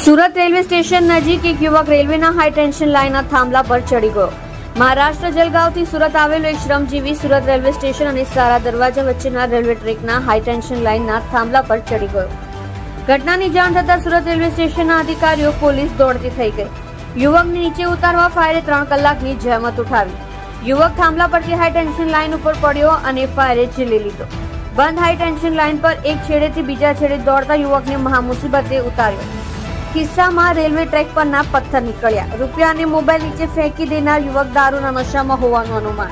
Surat railway station નજીક એક યુવક રેલવેના હાઈ ટેન્શન લાઇનના થાંભલા પર ચડી ગયો. મહારાષ્ટ્ર જલગાંવથી સુરત આવેલો એક શ્રમજીવી સુરત રેલવે સ્ટેશન અને સારા દરવાજા વચ્ચેના રેલવે ટ્રેકના હાઈ ટેન્શન લાઇનના થાંભલા પર ચડી ગયો. ઘટનાની જાણ થતાં સુરત રેલવે સ્ટેશનના અધિકારીઓ પોલીસ દોડતી થઈ ગઈ. યુવકને નીચે ઉતારવા ફાયરે 3 કલાકની જહેમત ઉઠાવી. યુવક થાંભલા પરથી હાઈ ટેન્શન લાઇન ઉપર પડ્યો અને ફાયરે ઝીલી લીધો. બંધ હાઈ ટેન્શન લાઇન પર એક છેડેથી બીજા છેડે દોડતા યુવકને મહામુસીબતે ઉતાર્યો. કિસ્સામાં રેલવે ટ્રેક પરના પથ્થર નીકળ્યા. રૂપિયા અને મોબાઈલ નીચે ફેંકી દેનાર યુવક દારૂના નશામાં હોવાનું અનુમાન.